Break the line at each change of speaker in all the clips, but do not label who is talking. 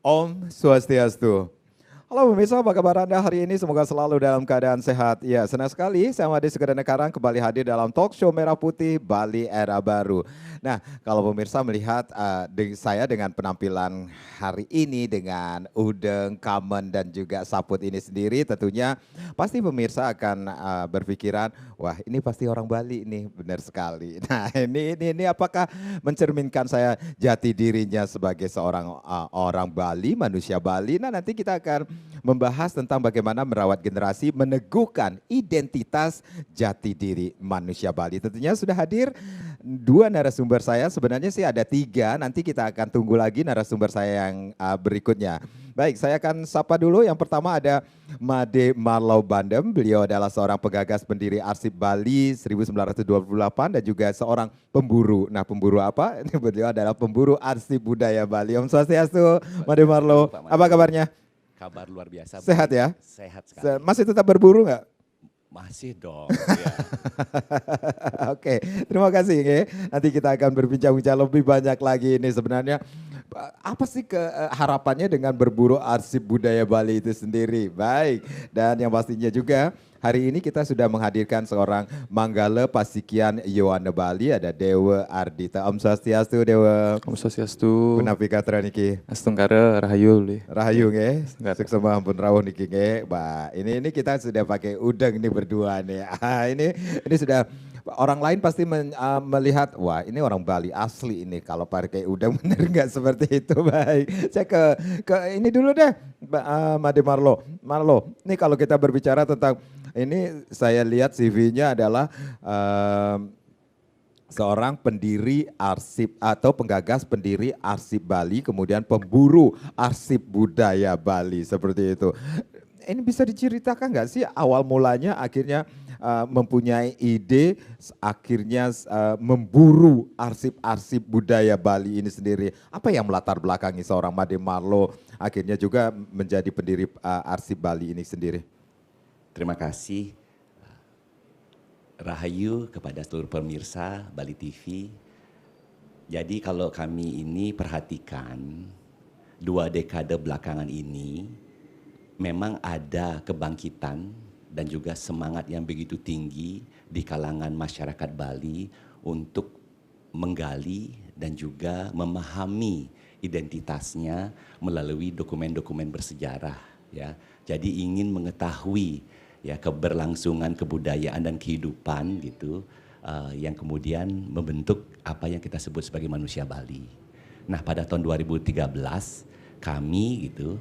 Om Swastiastu. Halo pemirsa, apa kabar Anda hari ini? Semoga selalu dalam keadaan sehat. Ya, senang sekali saya Made Sugandana Karang kembali hadir dalam talk show Merah Putih Bali Era Baru. Nah, kalau pemirsa melihat saya dengan penampilan hari ini dengan udeng, kamen dan juga saput ini sendiri, tentunya pasti pemirsa akan berpikiran, wah ini pasti orang Bali ini, benar sekali. Nah, ini apakah mencerminkan saya jati dirinya sebagai seorang orang Bali, manusia Bali? Nah, nanti kita akan membahas tentang bagaimana merawat generasi, meneguhkan identitas jati diri manusia Bali. Tentunya sudah hadir dua narasumber saya, sebenarnya sih ada tiga, nanti kita akan tunggu lagi narasumber saya yang berikutnya. Baik, saya akan sapa dulu. Yang pertama ada Made Marlau Bandem, beliau adalah seorang penggagas pendiri Arsip Bali 1928 dan juga seorang pemburu. Nah, pemburu apa? Beliau adalah pemburu arsip budaya Bali. Om Swastiastu, Made Marlau. Apa kabarnya?
Kabar luar biasa.
Sehat ya?
Sehat sekali.
Masih tetap berburu nggak?
Masih dong. Ya.
Oke, terima kasih. Ya. Nanti kita akan berbincang-bincang lebih banyak lagi ini sebenarnya. Apa sih harapannya dengan berburu arsip budaya Bali itu sendiri? Baik, dan yang pastinya juga hari ini kita sudah menghadirkan seorang Manggala Pasikian Yowana Bali, ada Dewa Ardita. Om Swastiastu Dewa.
Om Swastiastu.
Punapika niki.
Astungkara Rahayu li.
Rahayu nge. Suksema ampun rawuh niki nge. Bah, ini kita sudah pakai udang nih berdua nih. Ini sudah orang lain pasti melihat, wah ini orang Bali asli ini kalau pakai udang benar nggak seperti itu. Baik, saya ke ini dulu deh, Made Marlo. Marlo, ini kalau kita berbicara tentang ini saya lihat CV-nya adalah seorang pendiri arsip atau penggagas pendiri arsip Bali, kemudian pemburu arsip budaya Bali seperti itu. Ini bisa diceritakan nggak sih awal mulanya akhirnya mempunyai ide, akhirnya memburu arsip-arsip budaya Bali ini sendiri. Apa yang melatar belakangi seorang Made Marlo akhirnya juga menjadi pendiri arsip Bali ini sendiri?
Terima kasih Rahayu kepada seluruh pemirsa Bali TV. Jadi kalau kami ini perhatikan 2 dekade belakangan ini memang ada kebangkitan dan juga semangat yang begitu tinggi di kalangan masyarakat Bali untuk menggali dan juga memahami identitasnya melalui dokumen-dokumen bersejarah ya. Jadi ingin mengetahui ya keberlangsungan kebudayaan dan kehidupan gitu yang kemudian membentuk apa yang kita sebut sebagai manusia Bali. Nah, pada tahun 2013 kami gitu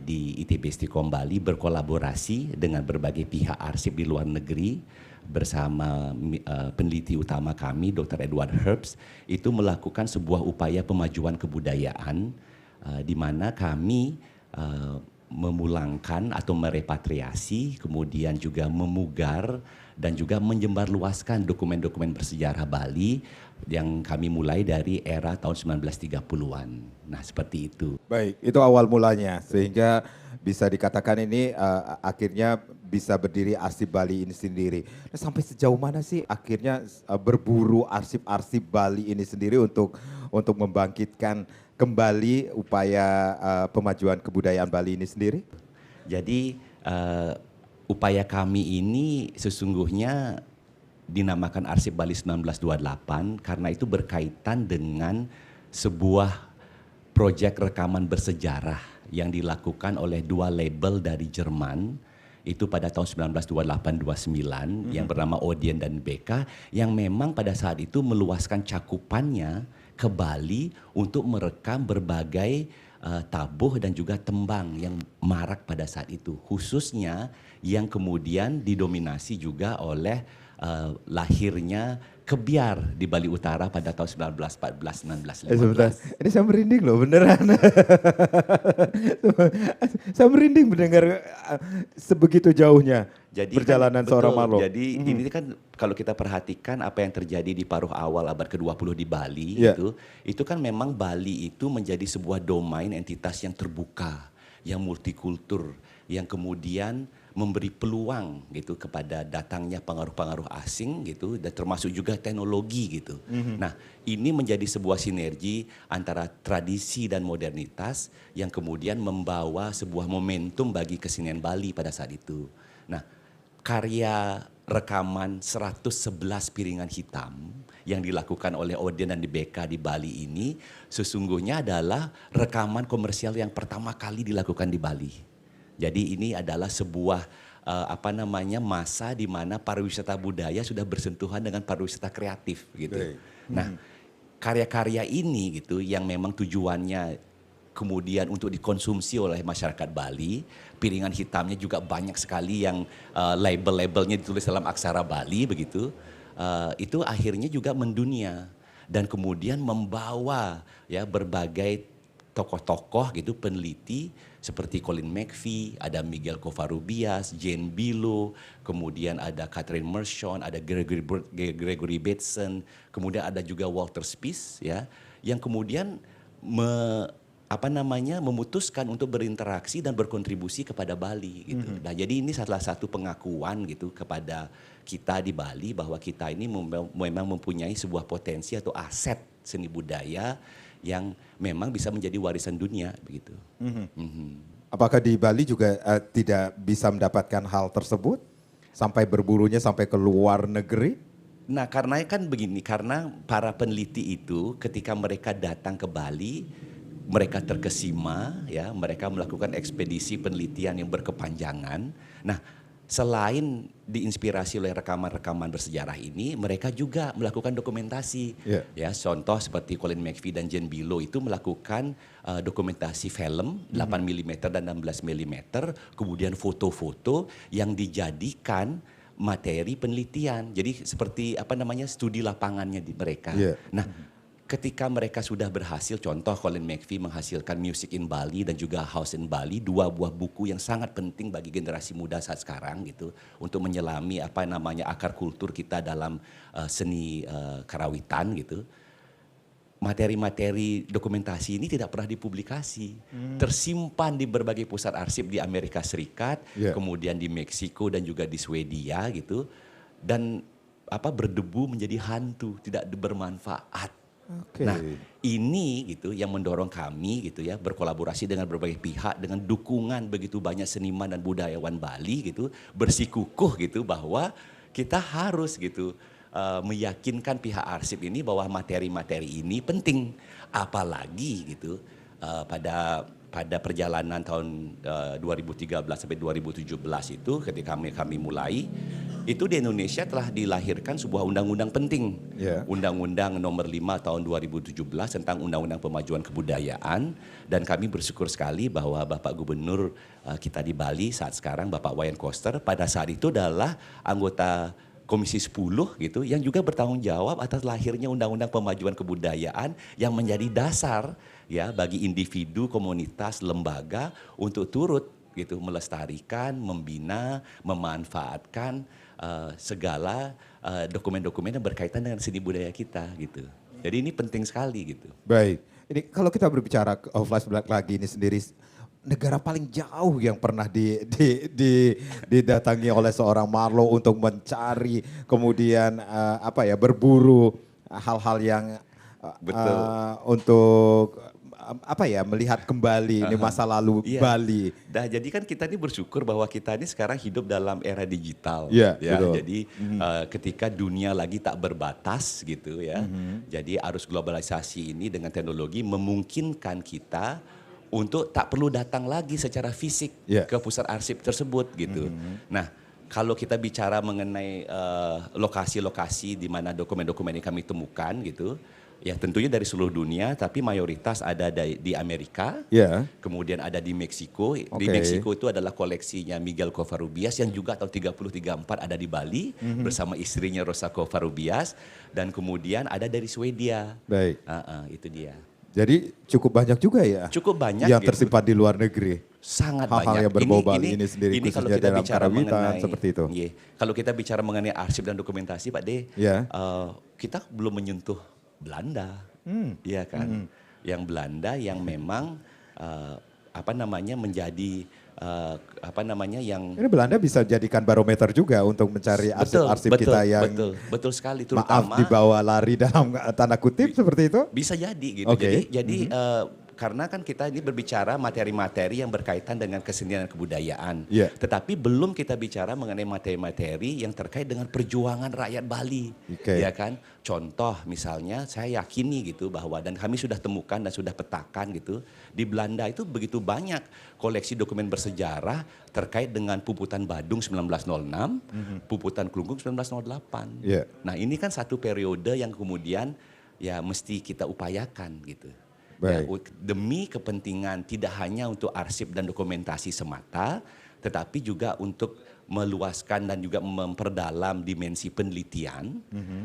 di ITB Istiqom Bali berkolaborasi dengan berbagai pihak arsip di luar negeri bersama peneliti utama kami Dr. Edward Herbst itu melakukan sebuah upaya pemajuan kebudayaan di mana kami memulangkan atau merepatriasi kemudian juga memugar dan juga menjembarluaskan dokumen-dokumen bersejarah Bali yang kami mulai dari era tahun 1930-an. Nah, seperti itu.
Baik, itu awal mulanya sehingga bisa dikatakan ini akhirnya bisa berdiri arsip Bali ini sendiri. Nah, sampai sejauh mana sih akhirnya berburu arsip-arsip Bali ini sendiri untuk membangkitkan kembali upaya pemajuan kebudayaan Bali ini sendiri?
Jadi upaya kami ini sesungguhnya dinamakan Arsip Bali 1928 karena itu berkaitan dengan sebuah proyek rekaman bersejarah yang dilakukan oleh 2 label dari Jerman itu pada tahun 1928-29 yang bernama Odeon dan BK yang memang pada saat itu meluaskan cakupannya ke Bali untuk merekam berbagai tabuh dan juga tembang yang marak pada saat itu, khususnya yang kemudian didominasi juga oleh lahirnya kebiar di Bali Utara pada tahun 1914-1915.
Sebentar, ini saya merinding loh beneran. Saya merinding mendengar sebegitu jauhnya
jadi
perjalanan
kan,
seorang
betul,
Marlo.
Jadi ini kan kalau kita perhatikan apa yang terjadi di paruh awal abad ke-20 di Bali itu kan memang Bali itu menjadi sebuah domain entitas yang terbuka, yang multikultur, yang kemudian memberi peluang gitu kepada datangnya pengaruh-pengaruh asing gitu dan termasuk juga teknologi gitu. Nah, ini menjadi sebuah sinergi antara tradisi dan modernitas yang kemudian membawa sebuah momentum bagi kesenian Bali pada saat itu. Nah, karya rekaman 111 piringan hitam yang dilakukan oleh Oden dan DBK di Bali ini sesungguhnya adalah rekaman komersial yang pertama kali dilakukan di Bali. Jadi ini adalah sebuah masa di mana pariwisata budaya sudah bersentuhan dengan pariwisata kreatif gitu. Nah, karya-karya ini gitu yang memang tujuannya kemudian untuk dikonsumsi oleh masyarakat Bali, piringan hitamnya juga banyak sekali yang label-labelnya ditulis dalam aksara Bali begitu. Itu akhirnya juga mendunia dan kemudian membawa ya berbagai tokoh-tokoh gitu peneliti seperti Colin McVie, ada Miguel Covarrubias, Jane Bilo, kemudian ada Catherine Mershon, ada Gregory Bateson, kemudian ada juga Walter Spies ya yang kemudian memutuskan untuk berinteraksi dan berkontribusi kepada Bali gitu. Nah, jadi ini salah satu pengakuan gitu kepada kita di Bali bahwa kita ini memang mempunyai sebuah potensi atau aset seni budaya yang memang bisa menjadi warisan dunia begitu.
Apakah di Bali juga tidak bisa mendapatkan hal tersebut sampai berburunya sampai ke luar negeri?
Nah, karena kan begini, karena para peneliti itu ketika mereka datang ke Bali, mereka terkesima, ya, mereka melakukan ekspedisi penelitian yang berkepanjangan. Nah, selain diinspirasi oleh rekaman-rekaman bersejarah ini, mereka juga melakukan dokumentasi. Ya, contoh seperti Colin McVie dan Jane Bilo itu melakukan dokumentasi film 8 mm dan 16 mm, kemudian foto-foto yang dijadikan materi penelitian. Jadi seperti studi lapangannya di mereka. Nah, ketika mereka sudah berhasil, contoh Colin McVie menghasilkan Music in Bali dan juga House in Bali, dua buah buku yang sangat penting bagi generasi muda saat sekarang gitu untuk menyelami akar kultur kita dalam seni karawitan gitu. Materi-materi dokumentasi ini tidak pernah dipublikasi, tersimpan di berbagai pusat arsip di Amerika Serikat, kemudian di Meksiko dan juga di Swedia gitu, dan berdebu menjadi hantu, tidak bermanfaat. Nah, ini gitu yang mendorong kami gitu ya berkolaborasi dengan berbagai pihak dengan dukungan begitu banyak seniman dan budayawan Bali gitu bersikukuh gitu bahwa kita harus gitu meyakinkan pihak arsip ini bahwa materi-materi ini penting, apalagi gitu pada perjalanan tahun 2013 sampai 2017 itu ketika kami mulai itu di Indonesia telah dilahirkan sebuah undang-undang penting, Undang-Undang Nomor 5 tahun 2017 tentang Undang-Undang Pemajuan Kebudayaan, dan kami bersyukur sekali bahwa Bapak Gubernur kita di Bali saat sekarang Bapak Wayan Koster pada saat itu adalah anggota Komisi 10 gitu yang juga bertanggung jawab atas lahirnya Undang-Undang Pemajuan Kebudayaan yang menjadi dasar ya bagi individu, komunitas, lembaga untuk turut gitu melestarikan, membina, memanfaatkan segala dokumen-dokumen yang berkaitan dengan seni budaya kita gitu. Jadi ini penting sekali gitu.
Baik, ini kalau kita berbicara flashback lagi ini sendiri, negara paling jauh yang pernah didatangi oleh seorang Marlo untuk mencari kemudian berburu hal-hal yang untuk melihat kembali ini masa lalu Bali.
Nah, jadi kan kita ini bersyukur bahwa kita ini sekarang hidup dalam era digital.
Betul.
Jadi ketika dunia lagi tak berbatas gitu ya. Jadi arus globalisasi ini dengan teknologi memungkinkan kita untuk tak perlu datang lagi secara fisik ke pusat arsip tersebut gitu. Nah, kalau kita bicara mengenai lokasi-lokasi di mana dokumen-dokumen ini kami temukan gitu, ya tentunya dari seluruh dunia, tapi mayoritas ada di Amerika, kemudian ada di Meksiko. Di Meksiko itu adalah koleksinya Miguel Covarrubias yang juga tahun 30-34 ada di Bali bersama istrinya Rosa Covarrubias, dan kemudian ada dari Swedia.
Baik.
Itu dia.
Jadi cukup banyak juga ya?
Cukup banyak
yang
gitu.
tersimpan di luar negeri.
Sangat
hal-hal
banyak.
yang berbau Bali ini sendiri
ini kalau
khususnya
kita
dalam
bicara mengenai
seperti itu.
Kalau kita bicara mengenai arsip dan dokumentasi, Pak De, kita belum menyentuh Belanda, iya kan? Yang Belanda yang memang apa namanya menjadi apa namanya yang
Ini Belanda bisa jadikan barometer juga untuk mencari arsip-arsip kita yang
betul sekali,
maaf
terutama
dibawa lari dalam tanda kutip seperti itu.
bisa jadi gitu.
Oke.
Jadi karena kan kita ini berbicara materi-materi yang berkaitan dengan kesenian dan kebudayaan.
Iya.
Tetapi belum kita bicara mengenai materi-materi yang terkait dengan perjuangan rakyat Bali.
Oke.
Ya kan? Contoh misalnya saya yakini gitu bahwa dan kami sudah temukan dan sudah petakan gitu. Di Belanda itu begitu banyak koleksi dokumen bersejarah terkait dengan Puputan Badung 1906, Puputan Klungkung 1908.
Iya.
Nah, ini kan satu periode yang kemudian ya mesti kita upayakan gitu. Ya,
Baik.
demi kepentingan tidak hanya untuk arsip dan dokumentasi semata, tetapi juga untuk meluaskan dan juga memperdalam dimensi penelitian.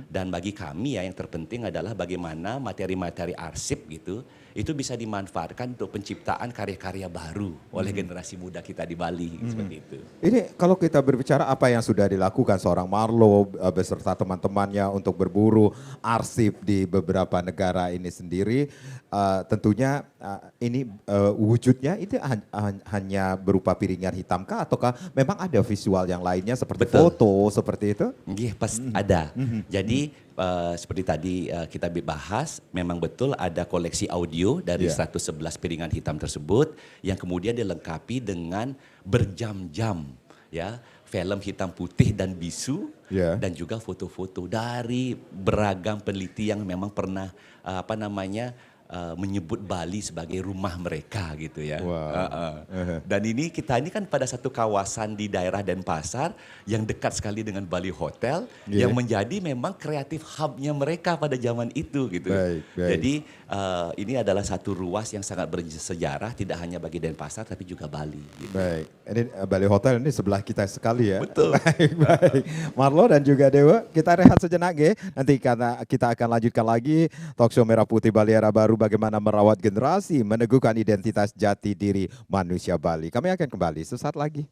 Dan bagi kami ya yang terpenting adalah bagaimana materi-materi arsip gitu, itu bisa dimanfaatkan untuk penciptaan karya-karya baru oleh generasi muda kita di Bali, seperti itu.
Ini kalau kita berbicara apa yang sudah dilakukan seorang Marlo beserta teman-temannya untuk berburu arsip di beberapa negara ini sendiri, tentunya ini wujudnya itu hanya berupa piringan hitam kah ataukah memang ada visual yang lainnya seperti
Betul.
foto seperti itu?
Iya, pas ada. Jadi seperti tadi kita bahas, memang betul ada koleksi audio dari 111 piringan hitam tersebut yang kemudian dilengkapi dengan berjam-jam ya film hitam putih dan bisu dan juga foto-foto dari beragam peneliti yang memang pernah apa namanya menyebut Bali sebagai rumah mereka gitu ya. Dan ini kita ini kan pada satu kawasan di daerah Denpasar yang dekat sekali dengan Bali Hotel yang menjadi memang kreatif hubnya mereka pada zaman itu gitu.
Baik.
Jadi ini adalah satu ruas yang sangat bersejarah tidak hanya bagi Denpasar tapi juga Bali. Gitu.
Baik, ini Bali Hotel ini sebelah kita sekali ya.
Betul.
Baik. Marlo dan juga Dewa, kita rehat sejenak ya. Nanti karena kita akan lanjutkan lagi talk show Merah Putih Bali Era Baru bagaimana merawat generasi, meneguhkan identitas jati diri manusia Bali. Kami akan kembali sesaat lagi.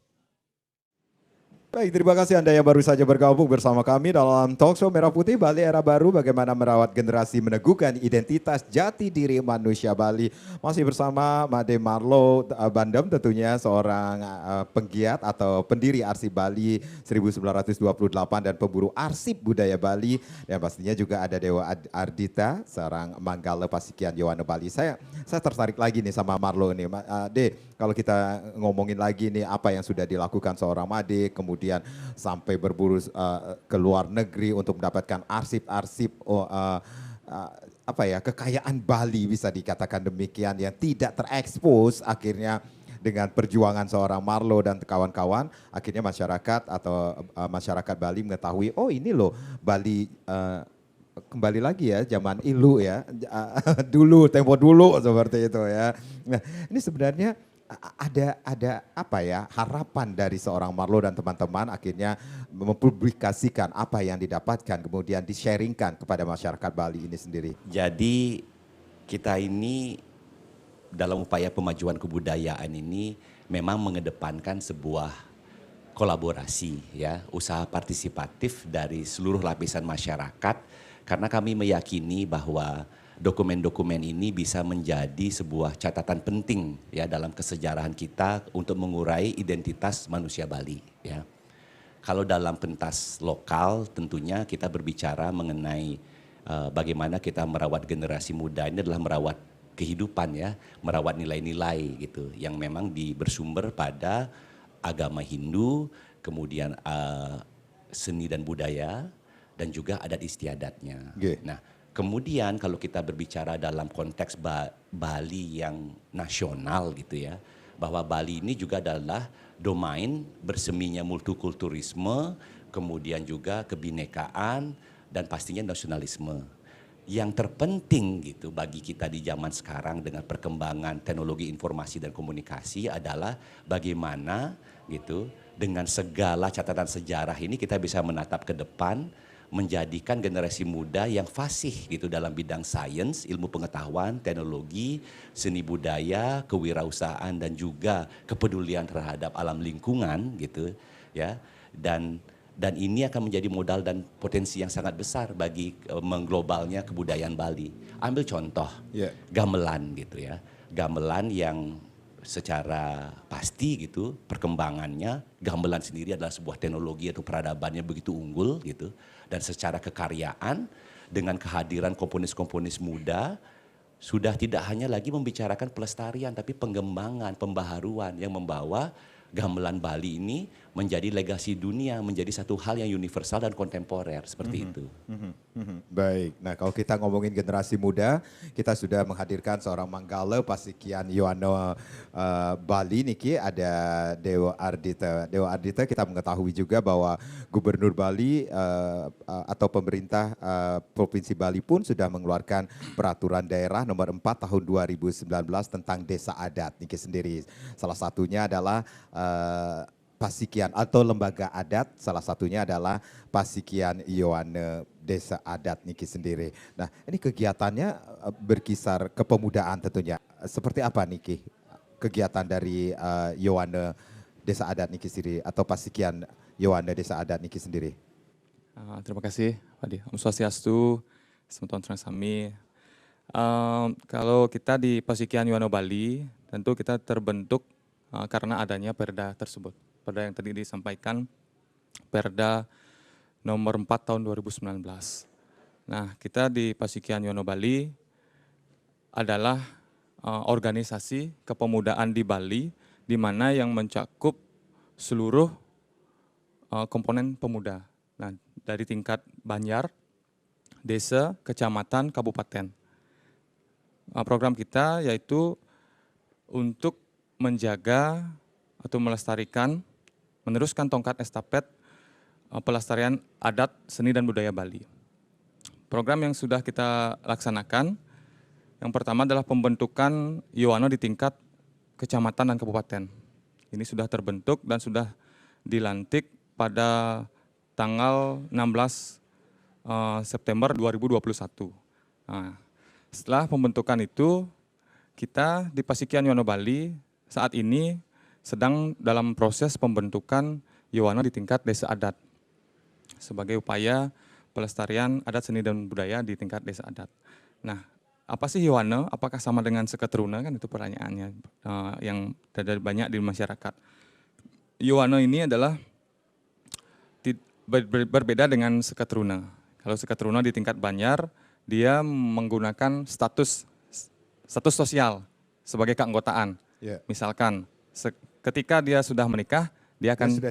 Baik, terima kasih Anda yang baru saja bergabung bersama kami dalam talk show Merah Putih Bali Era Baru bagaimana merawat generasi meneguhkan identitas jati diri manusia Bali. Masih bersama Made Marlo Bandem tentunya seorang penggiat atau pendiri Arsip Bali 1928 dan pemburu arsip budaya Bali dan pastinya juga ada Dewa Ardita seorang Manggala Pasikian Yowana Bali. Saya tertarik lagi nih sama Marlo ini. Kalau kita ngomongin lagi nih apa yang sudah dilakukan seorang Made kemudian sampai berburu ke luar negeri untuk mendapatkan arsip-arsip kekayaan Bali bisa dikatakan demikian yang tidak terekspos akhirnya dengan perjuangan seorang Marlo dan kawan-kawan akhirnya masyarakat atau masyarakat Bali mengetahui oh ini loh Bali kembali lagi ya zaman Ilu ya tempo dulu seperti itu ya. Nah ini sebenarnya ada apa ya harapan dari seorang Marlo dan teman-teman akhirnya mempublikasikan apa yang didapatkan kemudian di-sharingkan kepada masyarakat Bali ini sendiri.
Jadi kita ini dalam upaya pemajuan kebudayaan ini memang mengedepankan sebuah kolaborasi ya, usaha partisipatif dari seluruh lapisan masyarakat karena kami meyakini bahwa dokumen-dokumen ini bisa menjadi sebuah catatan penting ya dalam kesejarahan kita untuk mengurai identitas manusia Bali ya. Kalau dalam pentas lokal tentunya kita berbicara mengenai bagaimana kita merawat generasi muda ini adalah merawat kehidupan ya, merawat nilai-nilai gitu yang memang bersumber pada agama Hindu, kemudian seni dan budaya dan juga adat istiadatnya. Nah, kemudian kalau kita berbicara dalam konteks Bali yang nasional gitu ya, bahwa Bali ini juga adalah domain berseminya multikulturisme, kemudian juga kebinekaan dan pastinya nasionalisme. Yang terpenting gitu bagi kita di zaman sekarang dengan perkembangan teknologi informasi dan komunikasi adalah bagaimana gitu dengan segala catatan sejarah ini kita bisa menatap ke depan menjadikan generasi muda yang fasih gitu dalam bidang sains, ilmu pengetahuan, teknologi, seni budaya, kewirausahaan dan juga kepedulian terhadap alam lingkungan gitu ya. Dan ini akan menjadi modal dan potensi yang sangat besar bagi mengglobalnya kebudayaan Bali. Ambil contoh gamelan gitu ya. Gamelan yang secara pasti gitu perkembangannya, gamelan sendiri adalah sebuah teknologi atau peradabannya begitu unggul gitu, dan secara kekaryaan dengan kehadiran komponis-komponis muda sudah tidak hanya lagi membicarakan pelestarian tapi pengembangan, pembaharuan yang membawa gamelan Bali ini menjadi legasi dunia, menjadi satu hal yang universal dan kontemporer seperti itu.
Baik, nah kalau kita ngomongin generasi muda, kita sudah menghadirkan seorang Manggala Pasikian Yoano Bali niki, ada Dewa Ardita. Dewa Ardita kita mengetahui juga bahwa Gubernur Bali atau pemerintah Provinsi Bali pun sudah mengeluarkan peraturan daerah nomor 4 tahun 2019 tentang desa adat niki sendiri. Salah satunya adalah Pasikian atau lembaga adat, salah satunya adalah Pasikian Yoane Desa Adat niki sendiri. Nah, ini kegiatannya berkisar kepemudaan tentunya. Seperti apa niki kegiatan dari Yoane Desa Adat niki sendiri atau Pasikian Yoane Desa Adat niki sendiri?
Terima kasih, Pak Di. Om Swastiastu, Semoga Sami. Kalau kita di Pasikian Yoano Bali, tentu kita terbentuk karena adanya perda tersebut. Perda yang tadi disampaikan, Perda nomor 4 tahun 2019. Nah, kita di Pasikian Yoano Bali adalah organisasi kepemudaan di Bali, di mana yang mencakup seluruh komponen pemuda. Nah, dari tingkat banjar, desa, kecamatan, kabupaten. Program kita yaitu untuk menjaga atau melestarikan, meneruskan tongkat estafet pelestarian adat, seni dan budaya Bali. Program yang sudah kita laksanakan, yang pertama adalah pembentukan Yoano di tingkat kecamatan dan kabupaten. Ini sudah terbentuk dan sudah dilantik pada tanggal 16 September 2021. Nah, setelah pembentukan itu, kita di Pasikian Yoano Bali saat ini sedang dalam proses pembentukan Yoano di tingkat desa adat sebagai upaya pelestarian adat, seni dan budaya di tingkat desa adat. Nah, apa sih Yoano? Apakah sama dengan seketruna? Kan itu pertanyaannya yang ada banyak di masyarakat. Yoano ini adalah berbeda dengan seketruna. Kalau seketruna di tingkat banjar, dia menggunakan status sosial sebagai keanggotaan.
Yeah.
Misalkan ketika dia sudah menikah, dia akan
sudah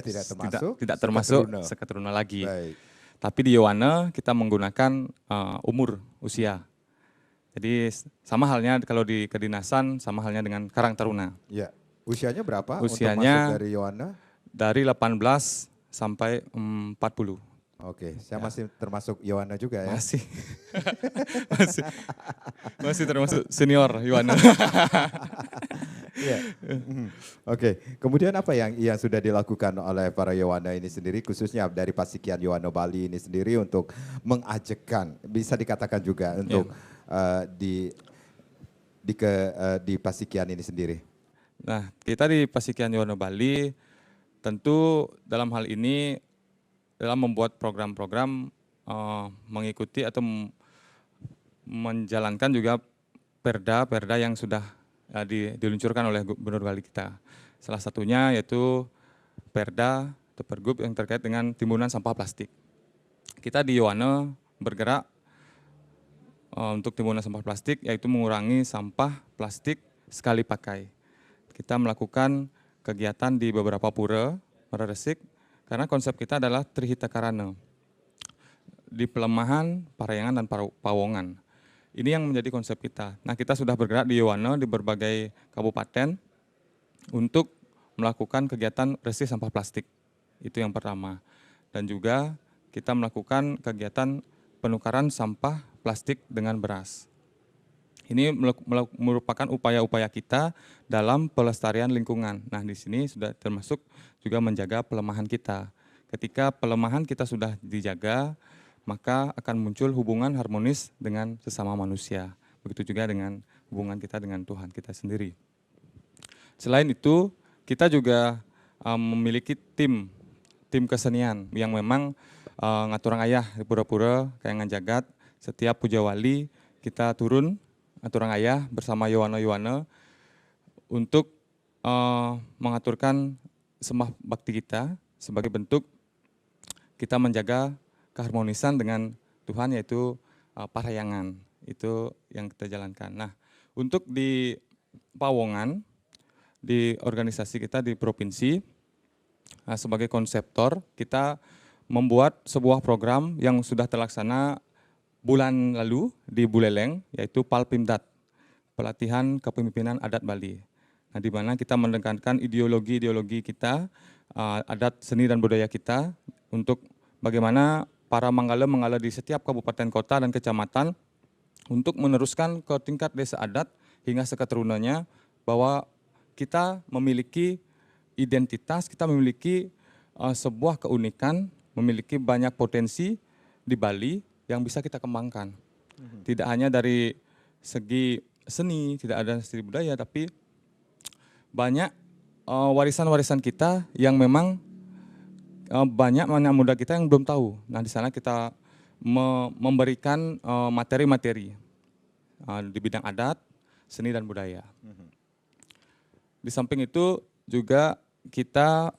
tidak
termasuk seketruna lagi.
Baik.
Tapi di Yoano kita menggunakan umur, usia. Jadi sama halnya kalau di kedinasan, sama halnya dengan Karang Taruna.
Ya. Usianya berapa
Usianya
untuk masuk dari Yoana?
Dari 18 sampai 40.
Oke, saya masih termasuk Yoana juga ya.
Masih. masih termasuk senior Yoana.
Iya. Oke, kemudian apa yang sudah dilakukan oleh para Yowana ini sendiri, khususnya dari Pasikian Yoano Bali ini sendiri untuk mengajakkan, bisa dikatakan juga untuk di Pasikian ini sendiri?
Nah, kita di Pasikian Yoano Bali tentu dalam hal ini dalam membuat program-program mengikuti atau menjalankan juga perda-perda yang sudah diluncurkan oleh Gubernur Bali kita. Salah satunya yaitu perda atau pergub yang terkait dengan timbunan sampah plastik. Kita di Yoano bergerak untuk timbunan sampah plastik, yaitu mengurangi sampah plastik sekali pakai. Kita melakukan kegiatan di beberapa pura, para resik, karena konsep kita adalah Trihita Karana, di Pelemahan, Parayangan, dan Pawongan. Ini yang menjadi konsep kita. Nah, kita sudah bergerak di Yoano di berbagai kabupaten untuk melakukan kegiatan bersih sampah plastik. Itu yang pertama. Dan juga kita melakukan kegiatan penukaran sampah plastik dengan beras. Ini merupakan upaya-upaya kita dalam pelestarian lingkungan. Nah, di sini sudah termasuk juga menjaga pelemahan kita. Ketika pelemahan kita sudah dijaga, maka akan muncul hubungan harmonis dengan sesama manusia. Begitu juga dengan hubungan kita dengan Tuhan kita sendiri. Selain itu, kita juga memiliki tim kesenian yang memang ngaturang ayah di pura-pura, kayangan jagat. Setiap puja wali kita turun ngaturang ayah bersama Yowana untuk mengaturkan sembah bakti kita sebagai bentuk kita menjaga keharmonisan dengan Tuhan, yaitu parahyangan. Itu yang kita jalankan. Nah, untuk di Pawongan, di organisasi kita di provinsi, sebagai konseptor, kita membuat sebuah program yang sudah terlaksana bulan lalu di Buleleng, yaitu Palpimdat, pelatihan kepemimpinan adat Bali. Nah, di mana kita menekankan ideologi-ideologi kita, adat, seni, dan budaya kita, untuk bagaimana para manggala di setiap kabupaten kota dan kecamatan untuk meneruskan ke tingkat desa adat hingga seketurunannya, bahwa kita memiliki identitas, kita memiliki sebuah keunikan, memiliki banyak potensi di Bali yang bisa kita kembangkan. Tidak hanya dari segi seni, tidak ada segi budaya, tapi banyak warisan-warisan kita yang memang banyak anak muda kita yang belum tahu. Nah, di sana kita memberikan materi-materi di bidang adat, seni, dan budaya. Di samping itu juga kita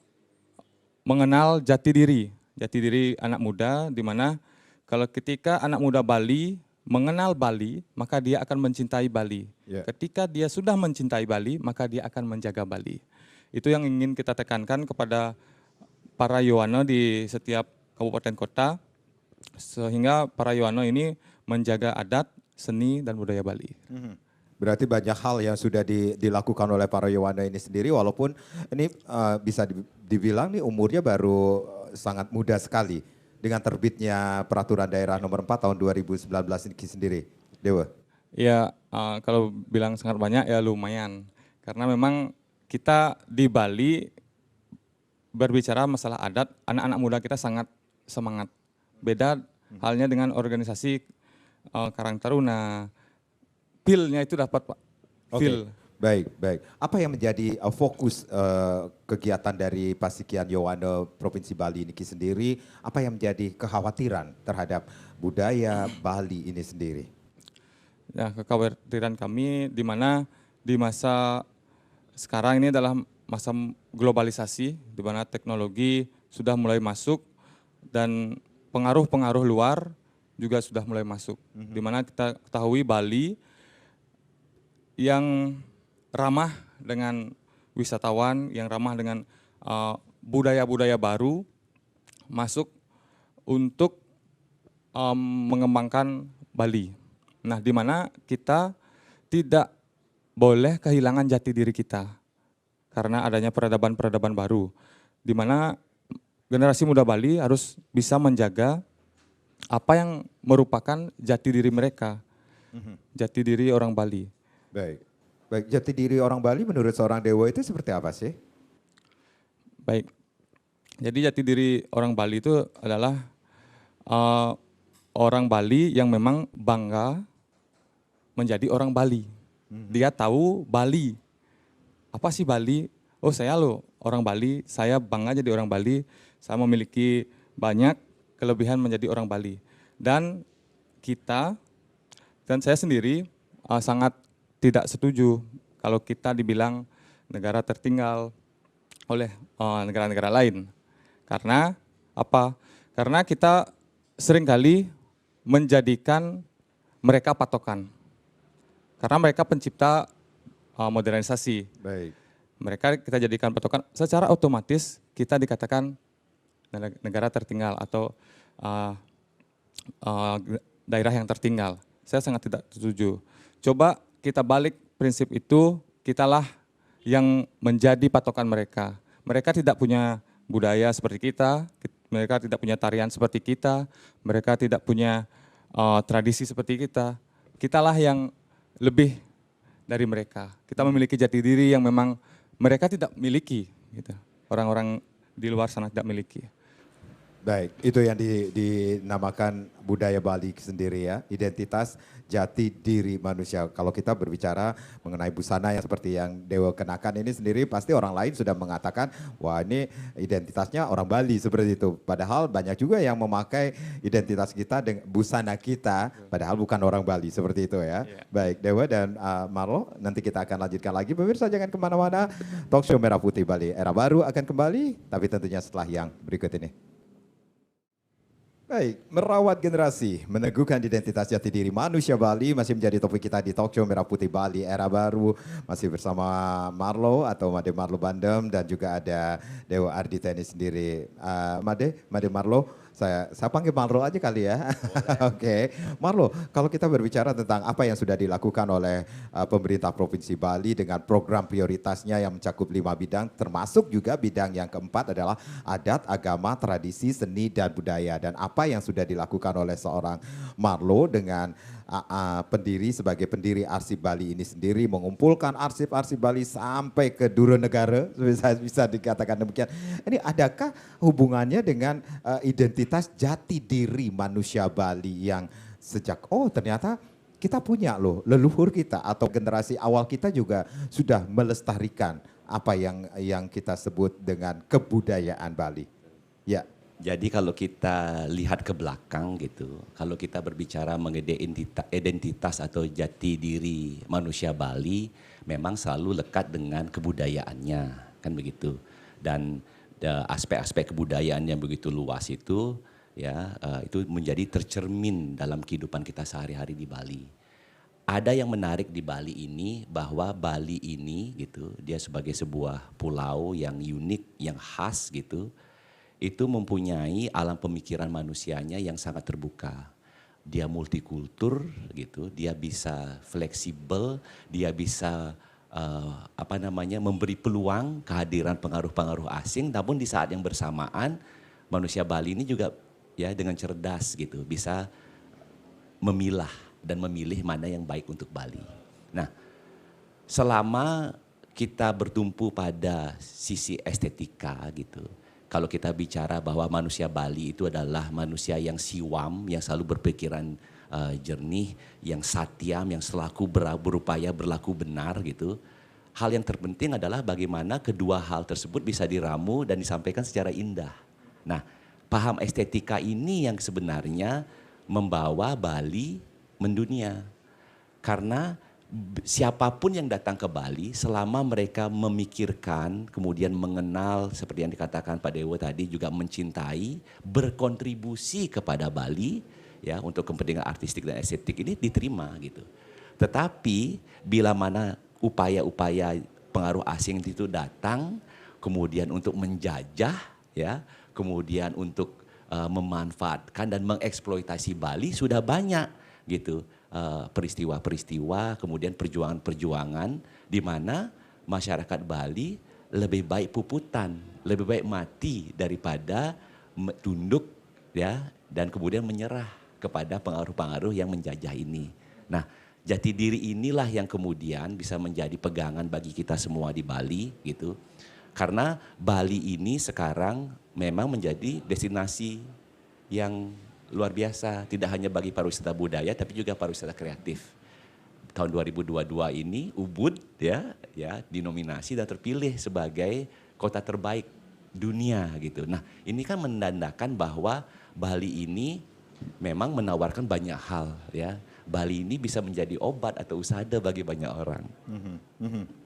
mengenal jati diri anak muda, di mana kalau ketika anak muda Bali mengenal Bali, maka dia akan mencintai Bali.
Yeah.
Ketika dia sudah mencintai Bali, maka dia akan menjaga Bali. Itu yang ingin kita tekankan kepada para Yohana di setiap kabupaten kota, sehingga para Yohana ini menjaga adat, seni, dan budaya Bali.
Berarti banyak hal yang sudah dilakukan oleh para Yohana ini sendiri, walaupun ini bisa dibilang nih umurnya baru sangat muda sekali dengan terbitnya peraturan daerah nomor 4 tahun 2019 ini sendiri. Dewa?
Ya, kalau bilang sangat banyak ya lumayan. Karena memang kita di Bali berbicara masalah adat, anak-anak muda kita sangat semangat. Beda halnya dengan organisasi Karang Taruna. Feel-nya itu dapat, Pak. Feel.
Baik. Apa yang menjadi fokus kegiatan dari Pasikian Yohana Provinsi Bali ini sendiri? Apa yang menjadi kekhawatiran terhadap budaya Bali ini sendiri?
Ya, kekhawatiran kami di mana di masa sekarang ini adalah masa globalisasi, di mana teknologi sudah mulai masuk dan pengaruh-pengaruh luar juga sudah mulai masuk. Di mana kita ketahui Bali yang ramah dengan wisatawan, yang ramah dengan budaya-budaya baru masuk untuk mengembangkan Bali. Nah, di mana kita tidak boleh kehilangan jati diri kita karena adanya peradaban-peradaban baru, di mana generasi muda Bali harus bisa menjaga apa yang merupakan jati diri mereka, jati diri orang Bali.
Baik, jati diri orang Bali menurut seorang Dewa itu seperti apa sih?
Baik, jadi jati diri orang Bali itu adalah orang Bali yang memang bangga menjadi orang Bali. Dia tahu Bali. Apa sih Bali? Oh, saya loh orang Bali, saya bangga jadi orang Bali, saya memiliki banyak kelebihan menjadi orang Bali. Dan kita, dan saya sendiri sangat tidak setuju kalau kita dibilang negara tertinggal oleh negara-negara lain. Karena apa? Karena kita seringkali menjadikan mereka patokan. Karena mereka pencipta modernisasi.
Baik.
Mereka kita jadikan patokan, secara otomatis kita dikatakan negara tertinggal atau daerah yang tertinggal. Saya sangat tidak setuju. Coba kita balik prinsip itu, kitalah yang menjadi patokan mereka. Mereka tidak punya budaya seperti kita, mereka tidak punya tarian seperti kita, mereka tidak punya tradisi seperti kita. Kitalah yang lebih dari mereka. Kita memiliki jati diri yang memang mereka tidak miliki. Gitu. Orang-orang di luar sana tidak miliki.
Baik, itu yang dinamakan budaya Bali sendiri ya, identitas jati diri manusia. Kalau kita berbicara mengenai busana yang seperti yang Dewa kenakan ini sendiri, pasti orang lain sudah mengatakan, wah ini identitasnya orang Bali seperti itu. Padahal banyak juga yang memakai identitas kita dengan busana kita, padahal bukan orang Bali seperti itu ya.
Iya.
Baik, Dewa dan Marlo, nanti kita akan lanjutkan lagi. Pemirsa jangan kemana-mana, Talk Show Merah Putih Bali Era Baru akan kembali, tapi tentunya setelah yang berikut ini. Baik, merawat generasi, meneguhkan identitas jati diri manusia Bali masih menjadi topik kita di Talk Show Merah Putih Bali Era Baru. Masih bersama Marlo atau Made Marlo Bandem dan juga ada Dewa Ardita ini sendiri. Made Marlo, saya panggil Marlo aja kali ya. Oke, Marlo, kalau kita berbicara tentang apa yang sudah dilakukan oleh pemerintah Provinsi Bali dengan program prioritasnya yang mencakup 5 bidang, termasuk juga bidang yang keempat adalah adat, agama, tradisi, seni, dan budaya. Dan apa yang sudah dilakukan oleh seorang Marlo dengan pendiri sebagai pendiri Arsip Bali ini sendiri, mengumpulkan arsip-arsip Bali sampai ke Duronegara, bisa dikatakan demikian. Ini adakah hubungannya dengan identitas jati diri manusia Bali yang sejak ternyata kita punya loh, leluhur kita atau generasi awal kita juga sudah melestarikan apa yang kita sebut dengan kebudayaan Bali. Ya.
Jadi kalau kita lihat ke belakang gitu, kalau kita berbicara mengenai identitas atau jati diri manusia Bali, memang selalu lekat dengan kebudayaannya, kan begitu. Dan aspek-aspek kebudayaan yang begitu luas itu, ya itu menjadi tercermin dalam kehidupan kita sehari-hari di Bali. Ada yang menarik di Bali ini bahwa Bali ini gitu, dia sebagai sebuah pulau yang unik, yang khas gitu. Itu mempunyai alam pemikiran manusianya yang sangat terbuka. Dia multikultur gitu, dia bisa fleksibel, dia bisa memberi peluang kehadiran pengaruh-pengaruh asing, namun di saat yang bersamaan manusia Bali ini juga ya dengan cerdas gitu, bisa memilah dan memilih mana yang baik untuk Bali. Nah, selama kita bertumpu pada sisi estetika gitu, kalau kita bicara bahwa manusia Bali itu adalah manusia yang siwam, yang selalu berpikiran jernih, yang satyam, yang selalu berupaya berlaku benar gitu. Hal yang terpenting adalah bagaimana kedua hal tersebut bisa diramu dan disampaikan secara indah. Nah, paham estetika ini yang sebenarnya membawa Bali mendunia. Karena siapapun yang datang ke Bali selama mereka memikirkan, kemudian mengenal seperti yang dikatakan Pak Dewo tadi, juga mencintai, berkontribusi kepada Bali ya untuk kepentingan artistik dan estetik ini diterima gitu. Tetapi bila mana upaya-upaya pengaruh asing itu datang kemudian untuk menjajah ya, kemudian untuk memanfaatkan dan mengeksploitasi Bali sudah banyak gitu. Peristiwa-peristiwa, kemudian perjuangan-perjuangan di mana masyarakat Bali lebih baik puputan, lebih baik mati daripada tunduk ya dan kemudian menyerah kepada pengaruh-pengaruh yang menjajah ini. Nah, jati diri inilah yang kemudian bisa menjadi pegangan bagi kita semua di Bali gitu. Karena Bali ini sekarang memang menjadi destinasi yang luar biasa, tidak hanya bagi pariwisata budaya tapi juga pariwisata kreatif. Tahun 2022 ini Ubud ya dinominasi dan terpilih sebagai kota terbaik dunia gitu. Nah, ini kan menandakan bahwa Bali ini memang menawarkan banyak hal ya. Bali ini bisa menjadi obat atau usada bagi banyak orang.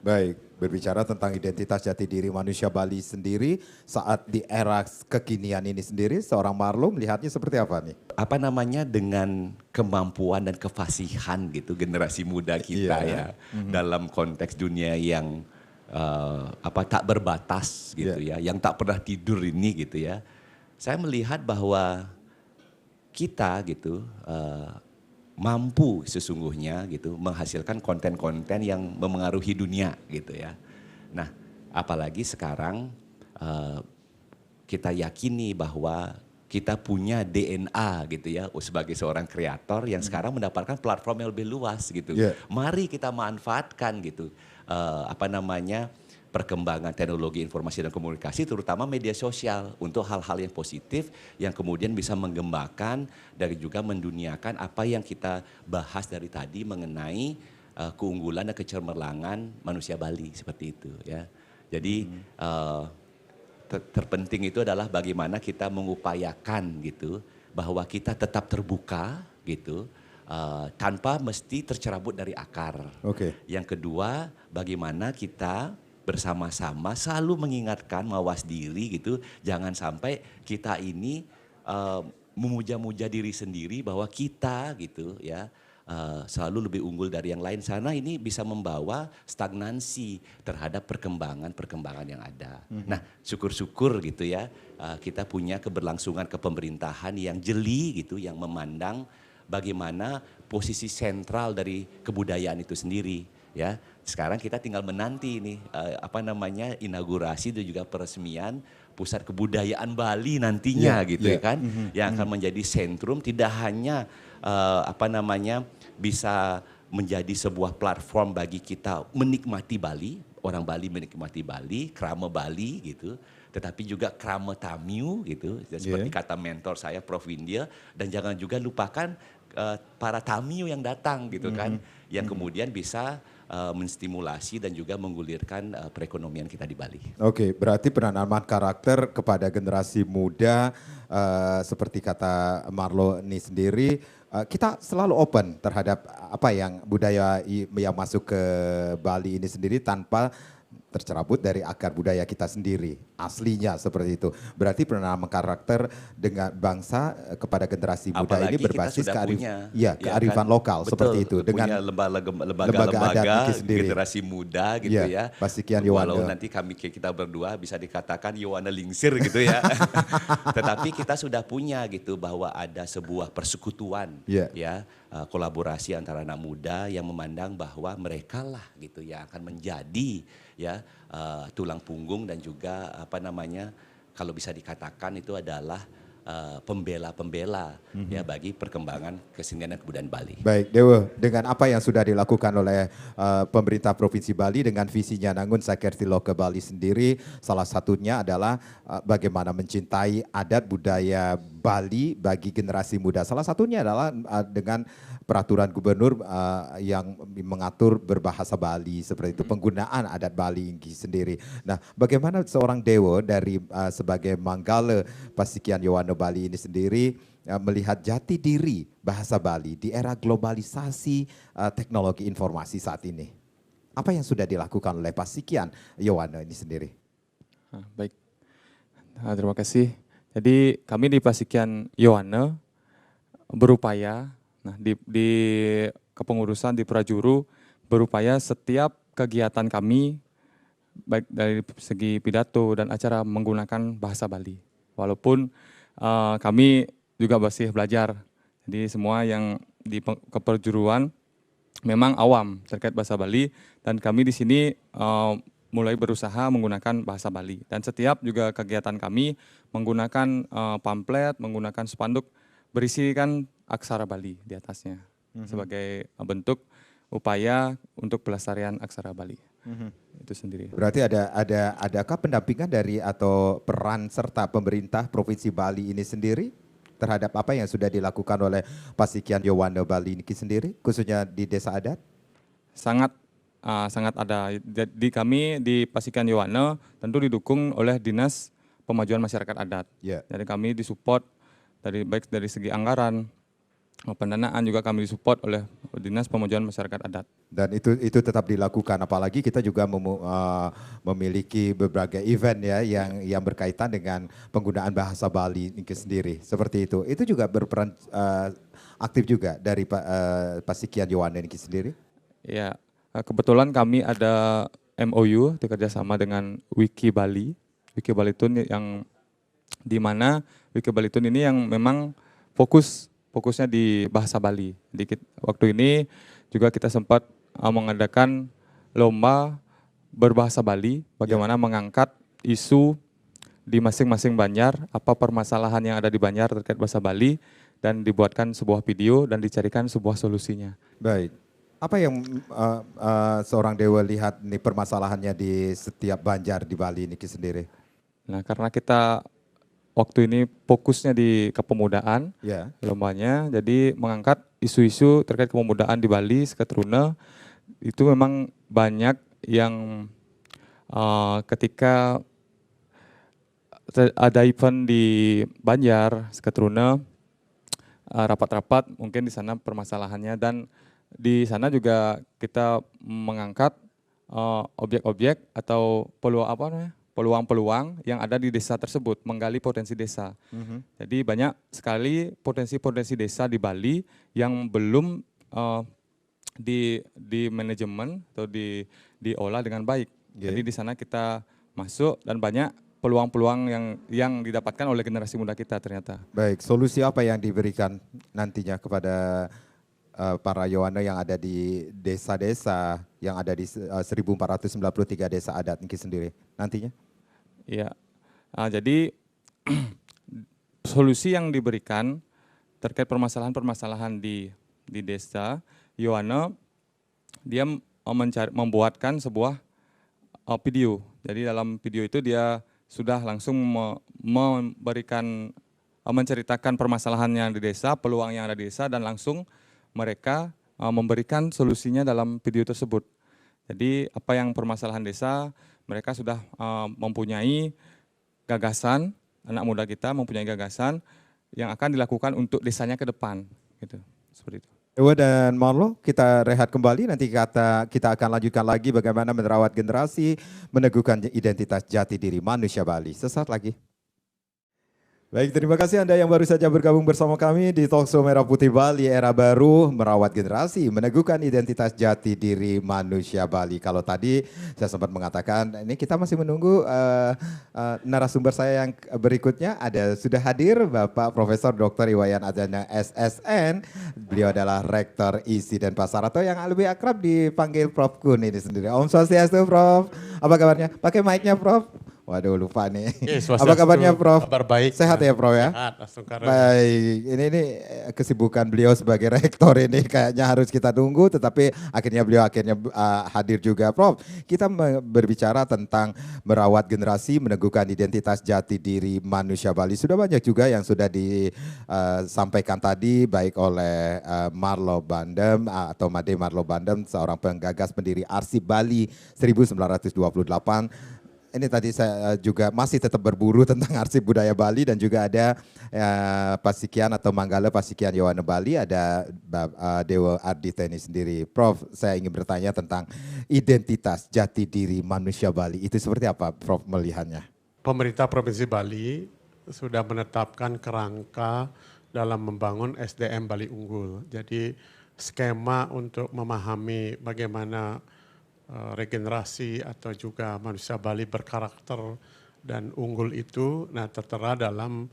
Baik, berbicara tentang identitas jati diri manusia Bali sendiri saat di era kekinian ini sendiri, seorang Marlo melihatnya seperti apa nih?
Apa namanya, dengan kemampuan dan kefasihan gitu generasi muda kita ya dalam konteks dunia yang tak berbatas gitu ya, yang tak pernah tidur ini gitu ya. Saya melihat bahwa kita gitu mampu sesungguhnya gitu menghasilkan konten-konten yang memengaruhi dunia gitu ya. Nah, apalagi sekarang kita yakini bahwa kita punya DNA gitu ya sebagai seorang kreator yang sekarang mendapatkan platform yang lebih luas gitu. Mari kita manfaatkan gitu perkembangan teknologi informasi dan komunikasi, terutama media sosial, untuk hal-hal yang positif yang kemudian bisa mengembangkan dan juga menduniakan apa yang kita bahas dari tadi mengenai keunggulan dan kecemerlangan manusia Bali seperti itu ya. Jadi terpenting itu adalah bagaimana kita mengupayakan gitu bahwa kita tetap terbuka gitu. Tanpa mesti tercerabut dari akar. Yang kedua, bagaimana kita bersama-sama selalu mengingatkan, mawas diri gitu, jangan sampai kita ini memuja-muja diri sendiri bahwa kita gitu ya selalu lebih unggul dari yang lain. Sana ini bisa membawa stagnansi terhadap perkembangan yang ada. Nah, syukur-syukur gitu ya kita punya keberlangsungan kepemerintahan yang jeli gitu, yang memandang bagaimana posisi sentral dari kebudayaan itu sendiri ya. Sekarang kita tinggal menanti ini inaugurasi dan juga peresmian pusat kebudayaan Bali nantinya gitu kan, yang akan menjadi sentrum tidak hanya bisa menjadi sebuah platform bagi kita menikmati Bali, orang Bali menikmati Bali, krama Bali gitu, tetapi juga krama Tamiu gitu, seperti kata mentor saya Prof. Windia, dan jangan juga lupakan para Tamiu yang datang gitu kan, yang kemudian bisa menstimulasi dan juga menggulirkan perekonomian kita di Bali.
Oke, berarti penanaman karakter kepada generasi muda seperti kata Marlo ini sendiri, kita selalu open terhadap apa yang budaya yang masuk ke Bali ini sendiri tanpa tercerabut dari akar budaya kita sendiri, aslinya seperti itu. Berarti penanaman karakter dengan bangsa kepada generasi muda ini berbasis kearifan lokal. Betul, seperti itu. Dengan
lembaga adat generasi muda gitu ya.
Pasikian Yowana.
Walau nanti kita berdua bisa dikatakan Yowana lingsir gitu ya. Tetapi kita sudah punya gitu bahwa ada sebuah persekutuan ya, kolaborasi antara anak muda yang memandang bahwa mereka lah gitu yang akan menjadi ya tulang punggung dan juga kalau bisa dikatakan itu adalah pembela-pembela ya bagi perkembangan kesenian dan kebudayaan Bali.
Baik, Dewa, dengan apa yang sudah dilakukan oleh pemerintah Provinsi Bali dengan visinya Nangun Sakerti Loka Bali sendiri, salah satunya adalah bagaimana mencintai adat budaya Bali bagi generasi muda. Salah satunya adalah dengan peraturan gubernur yang mengatur berbahasa Bali seperti itu, penggunaan adat Bali sendiri. Nah, bagaimana seorang Dewa dari sebagai Manggala Pasikian Yowana Bali ini sendiri melihat jati diri bahasa Bali di era globalisasi teknologi informasi saat ini? Apa yang sudah dilakukan oleh Pasikian Yowana ini sendiri?
Baik, terima kasih. Jadi kami di Pasikian Yowana berupaya, di kepengurusan di Prajuru berupaya setiap kegiatan kami baik dari segi pidato dan acara menggunakan bahasa Bali. Walaupun kami juga masih belajar, jadi semua yang di keperjuruan memang awam terkait bahasa Bali, dan kami di sini mulai berusaha menggunakan bahasa Bali. Dan setiap juga kegiatan kami menggunakan pamflet, menggunakan spanduk berisikan aksara Bali di atasnya sebagai bentuk upaya untuk pelestarian aksara Bali. Itu sendiri.
Berarti adakah pendampingan dari atau peran serta pemerintah Provinsi Bali ini sendiri terhadap apa yang sudah dilakukan oleh Pasikian Yowana Bali ini sendiri, khususnya di desa adat?
Sangat ada. Jadi kami di Pasikian Yowana tentu didukung oleh Dinas Pemajuan Masyarakat Adat. Jadi kami disupport baik dari segi anggaran, pendanaan juga kami disupport oleh Dinas Pemajuan Masyarakat Adat.
Dan itu tetap dilakukan, apalagi kita juga memiliki berbagai event ya yang berkaitan dengan penggunaan bahasa Bali ini sendiri. Seperti itu. Itu juga berperan aktif juga dari Pasikian Yowana ini sendiri.
Ya, kebetulan kami ada MOU bekerjasama dengan Wiki Bali. Wiki Balitun yang di mana Wiki Balitun ini yang memang fokusnya di bahasa Bali. Waktu ini juga kita sempat mengadakan lomba berbahasa Bali, bagaimana mengangkat isu di masing-masing Banjar, apa permasalahan yang ada di Banjar terkait bahasa Bali, dan dibuatkan sebuah video dan dicarikan sebuah solusinya.
Baik. Apa yang seorang Dewa lihat nih permasalahannya di setiap Banjar di Bali ini sendiri?
Nah, karena kita waktu ini fokusnya di kepemudaan,
Ya.
lombanya, jadi mengangkat isu-isu terkait kepemudaan di Bali, Seketruna, itu memang banyak yang ketika ada event di Banjar, Seketruna, rapat-rapat mungkin di sana permasalahannya, dan di sana juga kita mengangkat objek-objek atau peluang-peluang yang ada di desa tersebut, menggali potensi desa. Jadi banyak sekali potensi-potensi desa di Bali yang belum di manajemen atau diolah dengan baik.
Yeah.
Jadi di sana kita masuk dan banyak peluang-peluang yang didapatkan oleh generasi muda kita ternyata.
Baik, solusi apa yang diberikan nantinya kepada para Yohana yang ada di desa-desa yang ada di 1493 desa adat ini sendiri nantinya?
Iya, jadi solusi yang diberikan terkait permasalahan-permasalahan di desa Yohana, dia membuatkan sebuah video. Jadi dalam video itu dia sudah langsung menceritakan permasalahan yang di desa, peluang yang ada di desa, dan langsung mereka memberikan solusinya dalam video tersebut. Jadi apa yang permasalahan desa, mereka sudah mempunyai gagasan, anak muda kita mempunyai gagasan yang akan dilakukan untuk desanya ke depan, gitu. Seperti itu.
Dewa dan Marlo, kita rehat kembali, nanti kita akan lanjutkan lagi bagaimana merawat generasi, meneguhkan identitas jati diri manusia Bali. Sesaat lagi. Baik, terima kasih Anda yang baru saja bergabung bersama kami di Talkshow Merah Putih Bali Era Baru, merawat generasi, meneguhkan identitas jati diri manusia Bali. Kalau tadi saya sempat mengatakan, ini kita masih menunggu narasumber saya yang berikutnya. Sudah hadir Bapak Profesor Dr. Iwayan Adana SSN. Beliau adalah Rektor ISI Denpasar, atau yang lebih akrab dipanggil Prof Kun ini sendiri. Om Swastiastu Prof, apa kabarnya? Pakai mic-nya Prof. Waduh, lupa nih. Apa kabarnya Prof?
Kabar baik.
Sehat ya Prof ya?
Sehat,
baik. Ini kesibukan beliau sebagai rektor ini kayaknya harus kita tunggu, tetapi beliau akhirnya hadir juga. Prof, kita berbicara tentang merawat generasi, meneguhkan identitas jati diri manusia Bali. Sudah banyak juga yang sudah disampaikan tadi, baik oleh Marlo Bandem atau Made Marlo Bandem, seorang penggagas pendiri Arsip Bali 1928. Ini tadi saya juga masih tetap berburu tentang arsip budaya Bali, dan juga ada Pasikian atau Manggala Pasikian Yohana Bali, ada Dewa Ardita ini sendiri. Prof, saya ingin bertanya tentang identitas jati diri manusia Bali. Itu seperti apa Prof melihatnya?
Pemerintah Provinsi Bali sudah menetapkan kerangka dalam membangun SDM Bali Unggul. Jadi skema untuk memahami bagaimana regenerasi atau juga manusia Bali berkarakter dan unggul itu tertera dalam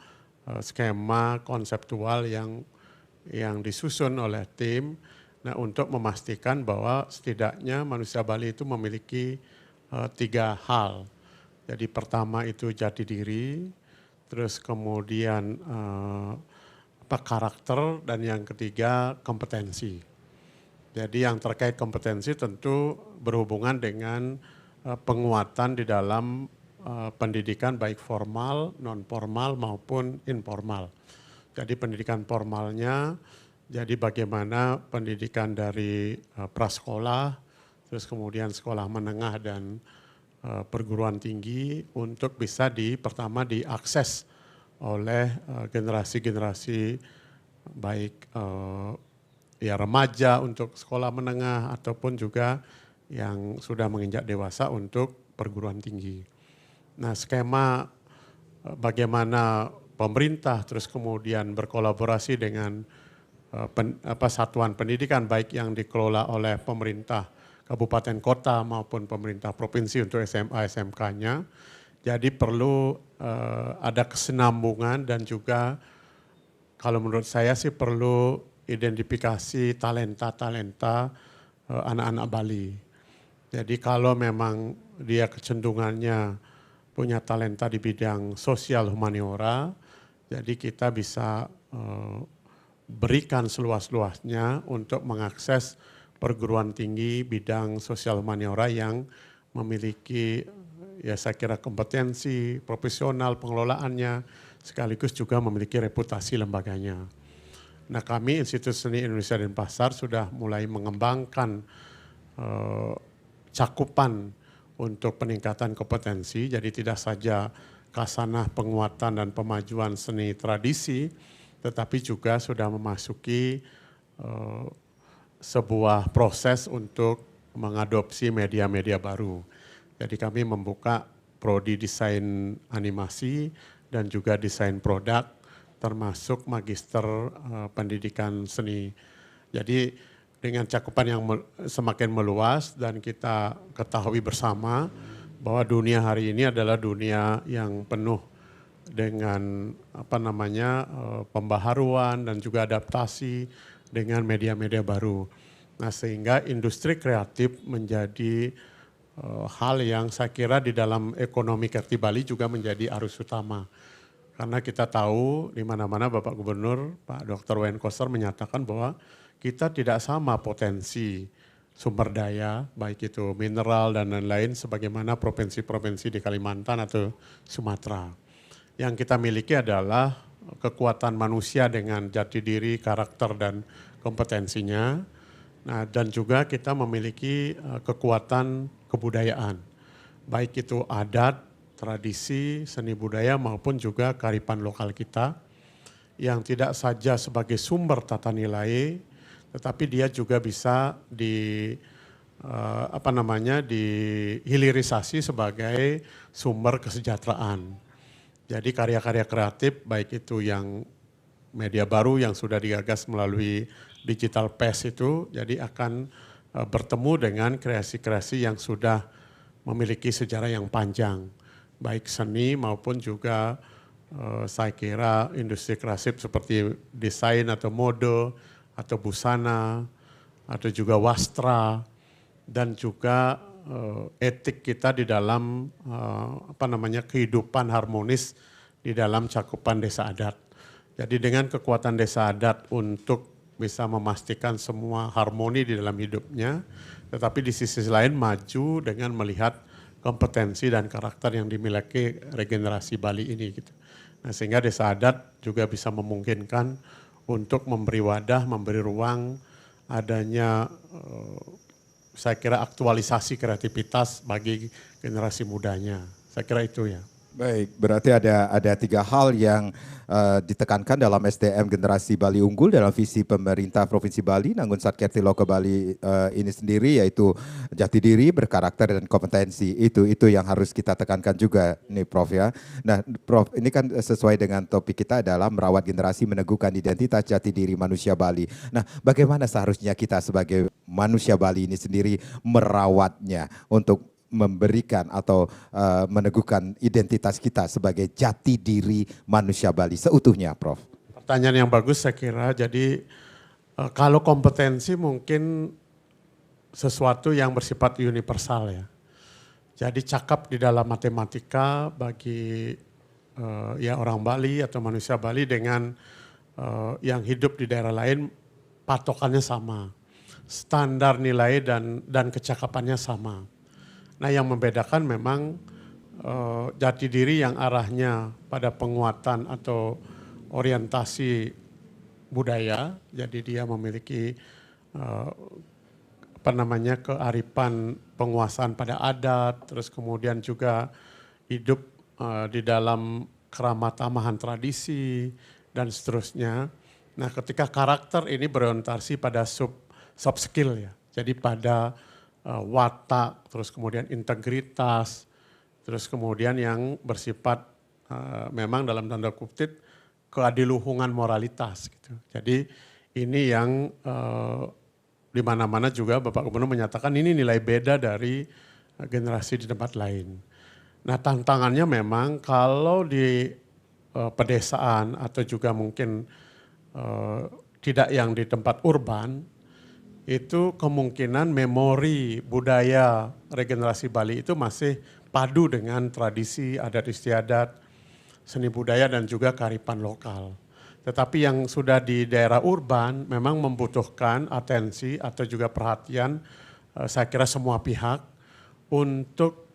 skema konseptual yang disusun oleh tim untuk memastikan bahwa setidaknya manusia Bali itu memiliki 3 hal. Jadi pertama itu jati diri, terus kemudian karakter, dan yang ketiga kompetensi. Jadi yang terkait kompetensi tentu berhubungan dengan penguatan di dalam pendidikan baik formal, non formal maupun informal. Jadi pendidikan formalnya, jadi bagaimana pendidikan dari prasekolah, terus kemudian sekolah menengah dan perguruan tinggi untuk bisa pertama diakses oleh generasi-generasi baik remaja untuk sekolah menengah ataupun juga yang sudah menginjak dewasa untuk perguruan tinggi. Nah, skema bagaimana pemerintah terus kemudian berkolaborasi dengan satuan pendidikan baik yang dikelola oleh pemerintah kabupaten kota maupun pemerintah provinsi untuk SMA SMK-nya. Jadi perlu ada kesinambungan, dan juga kalau menurut saya sih perlu identifikasi talenta-talenta anak-anak Bali. Jadi kalau memang dia kecenderungannya punya talenta di bidang sosial humaniora, jadi kita bisa berikan seluas-luasnya untuk mengakses perguruan tinggi bidang sosial humaniora yang memiliki ya saya kira kompetensi, profesional pengelolaannya, sekaligus juga memiliki reputasi lembaganya. Nah kami Institut Seni Indonesia Denpasar sudah mulai mengembangkan cakupan untuk peningkatan kompetensi, jadi tidak saja kasanah penguatan dan pemajuan seni tradisi, tetapi juga sudah memasuki sebuah proses untuk mengadopsi media-media baru. Jadi kami membuka prodi desain animasi dan juga desain produk, termasuk magister pendidikan seni. Jadi dengan cakupan yang semakin meluas dan kita ketahui bersama bahwa dunia hari ini adalah dunia yang penuh dengan pembaharuan dan juga adaptasi dengan media-media baru. Nah sehingga industri kreatif menjadi hal yang saya kira di dalam ekonomi kreatif Bali juga menjadi arus utama. Karena kita tahu di mana-mana Bapak Gubernur, Pak Dr. Wayan Koster menyatakan bahwa kita tidak sama potensi sumber daya, baik itu mineral dan lain-lain sebagaimana provinsi-provinsi di Kalimantan atau Sumatera. Yang kita miliki adalah kekuatan manusia dengan jati diri, karakter dan kompetensinya. Nah, dan juga kita memiliki kekuatan kebudayaan, baik itu adat, tradisi, seni budaya maupun juga kearifan lokal kita yang tidak saja sebagai sumber tata nilai, tetapi dia juga bisa dihilirisasi sebagai sumber kesejahteraan. Jadi karya-karya kreatif baik itu yang media baru yang sudah digagas melalui digital PES itu, jadi akan bertemu dengan kreasi-kreasi yang sudah memiliki sejarah yang panjang, baik seni maupun juga saya kira industri kreatif seperti desain atau mode atau busana atau juga wastra dan juga etik kita di dalam kehidupan harmonis di dalam cakupan desa adat. Jadi dengan kekuatan desa adat untuk bisa memastikan semua harmoni di dalam hidupnya, tetapi di sisi lain maju dengan melihat kompetensi dan karakter yang dimiliki regenerasi Bali ini gitu. Nah, sehingga desa adat juga bisa memungkinkan untuk memberi wadah, memberi ruang adanya saya kira aktualisasi kreativitas bagi generasi mudanya. Saya kira itu ya.
Baik, berarti ada 3 hal yang ditekankan dalam SDM generasi Bali unggul dalam visi pemerintah Provinsi Bali, Nanggun Satkerti Loka Bali ini sendiri, yaitu jati diri, berkarakter dan kompetensi. Itu yang harus kita tekankan juga nih Prof ya. Nah Prof, ini kan sesuai dengan topik kita adalah merawat generasi meneguhkan identitas jati diri manusia Bali. Nah bagaimana seharusnya kita sebagai manusia Bali ini sendiri merawatnya untuk memberikan atau meneguhkan identitas kita sebagai jati diri manusia Bali seutuhnya, Prof?
Pertanyaan yang bagus saya kira. Jadi kalau kompetensi mungkin sesuatu yang bersifat universal ya. Jadi cakap di dalam matematika bagi ya orang Bali atau manusia Bali dengan yang hidup di daerah lain patokannya sama. Standar nilai dan kecakapannya sama. Nah yang membedakan memang jati diri yang arahnya pada penguatan atau orientasi budaya, jadi dia memiliki kearifan penguasaan pada adat, terus kemudian juga hidup di dalam keramatamahan tradisi dan seterusnya. Nah ketika karakter ini berorientasi pada soft skill ya, jadi pada watak, terus kemudian integritas, terus kemudian yang bersifat memang dalam tanda kutip keadiluhungan moralitas gitu. Jadi ini yang di mana-mana juga Bapak Gubernur menyatakan ini nilai beda dari generasi di tempat lain. Nah tantangannya memang kalau di pedesaan atau juga mungkin tidak yang di tempat urban, itu kemungkinan memori budaya regenerasi Bali itu masih padu dengan tradisi adat istiadat, seni budaya dan juga kearifan lokal. Tetapi yang sudah di daerah urban memang membutuhkan atensi atau juga perhatian saya kira semua pihak untuk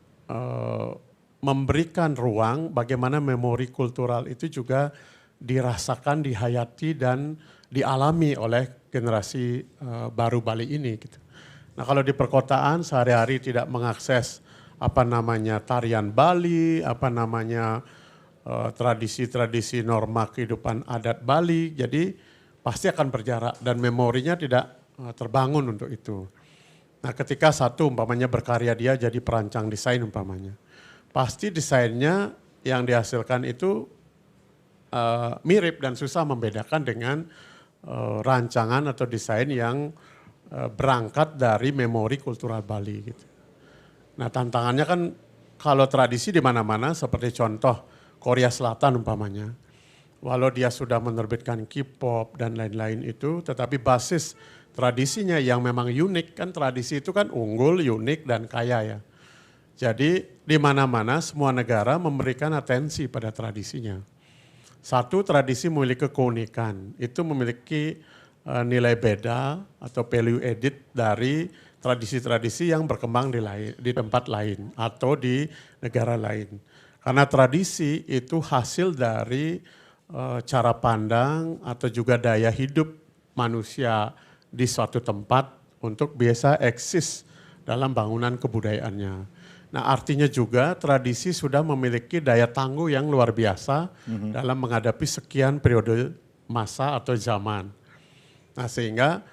memberikan ruang bagaimana memori kultural itu juga dirasakan, dihayati dan dialami oleh generasi baru Bali ini gitu. Nah, kalau di perkotaan sehari-hari tidak mengakses apa namanya tarian Bali, apa namanya tradisi-tradisi norma kehidupan adat Bali, jadi pasti akan berjarak dan memorinya tidak terbangun untuk itu. Nah, ketika satu umpamanya berkarya dia jadi perancang desain umpamanya, pasti desainnya yang dihasilkan itu mirip dan susah membedakan dengan rancangan atau desain yang berangkat dari memori kultural Bali gitu. Nah, tantangannya kan kalau tradisi di mana-mana seperti contoh Korea Selatan umpamanya. Walau dia sudah menerbitkan K-pop dan lain-lain itu, tetapi basis tradisinya yang memang unik, kan tradisi itu kan unggul, unik dan kaya ya. Jadi di mana-mana semua negara memberikan atensi pada tradisinya. Satu, tradisi memiliki keunikan, itu memiliki nilai beda atau value added dari tradisi-tradisi yang berkembang di tempat lain atau di negara lain. Karena tradisi itu hasil dari cara pandang atau juga daya hidup manusia di suatu tempat untuk biasa eksis dalam bangunan kebudayaannya. Nah, artinya juga tradisi sudah memiliki daya tangguh yang luar biasa dalam menghadapi sekian periode masa atau zaman. Nah, sehingga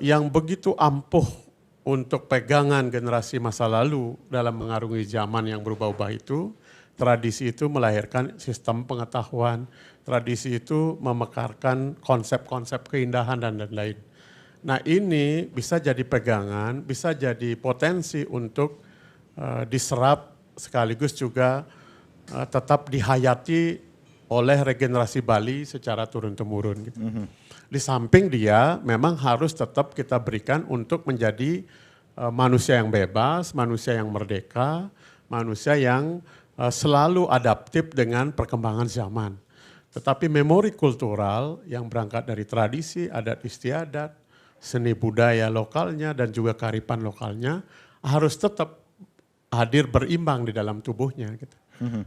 yang begitu ampuh untuk pegangan generasi masa lalu dalam mengarungi zaman yang berubah-ubah itu, tradisi itu melahirkan sistem pengetahuan, tradisi itu memekarkan konsep-konsep keindahan dan lain-lain. Nah, ini bisa jadi pegangan, bisa jadi potensi untuk diserap sekaligus juga tetap dihayati oleh regenerasi Bali secara turun-temurun. Gitu. Di samping dia memang harus tetap kita berikan untuk menjadi manusia yang bebas, manusia yang merdeka, manusia yang selalu adaptif dengan perkembangan zaman. Tetapi memori kultural yang berangkat dari tradisi, adat istiadat, seni budaya lokalnya dan juga kearifan lokalnya harus tetap hadir berimbang di dalam tubuhnya. Gitu.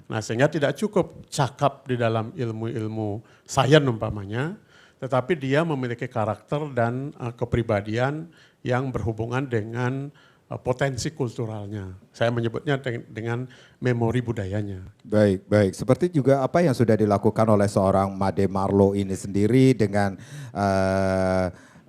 Nah, sehingga tidak cukup cakap di dalam ilmu-ilmu sains umpamanya, tetapi dia memiliki karakter dan kepribadian yang berhubungan dengan potensi kulturalnya. Saya menyebutnya dengan memori budayanya.
Baik, baik. Seperti juga apa yang sudah dilakukan oleh seorang Made Marlo ini sendiri dengan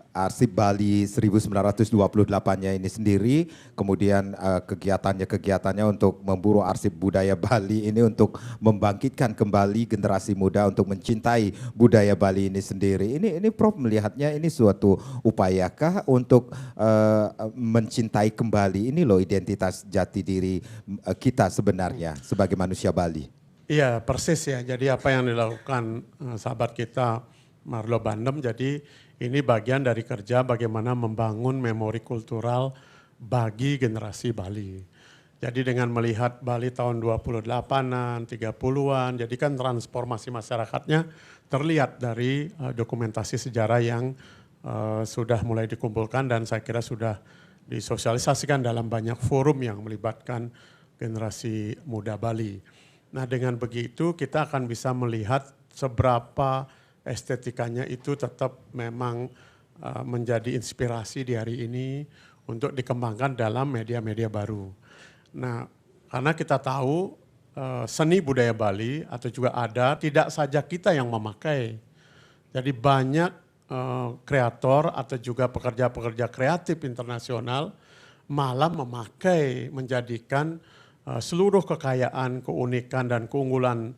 Arsip Bali 1928-nya ini sendiri, kemudian kegiatannya untuk memburu arsip budaya Bali ini untuk membangkitkan kembali generasi muda untuk mencintai budaya Bali ini sendiri. Ini Prof melihatnya ini suatu upayakah untuk mencintai kembali ini loh identitas jati diri kita sebenarnya sebagai manusia Bali.
Iya, persis ya. Jadi apa yang dilakukan sahabat kita Marlo Bandem, jadi ini bagian dari kerja bagaimana membangun memori kultural bagi generasi Bali. Jadi dengan melihat Bali tahun 28-an, 30-an, jadi kan transformasi masyarakatnya terlihat dari dokumentasi sejarah yang sudah mulai dikumpulkan dan saya kira sudah disosialisasikan dalam banyak forum yang melibatkan generasi muda Bali. Nah, dengan begitu kita akan bisa melihat seberapa estetikanya itu tetap memang menjadi inspirasi di hari ini untuk dikembangkan dalam media-media baru. Nah, karena kita tahu seni budaya Bali atau juga ada tidak saja kita yang memakai. Jadi banyak kreator atau juga pekerja-pekerja kreatif internasional malah memakai, menjadikan seluruh kekayaan, keunikan dan keunggulan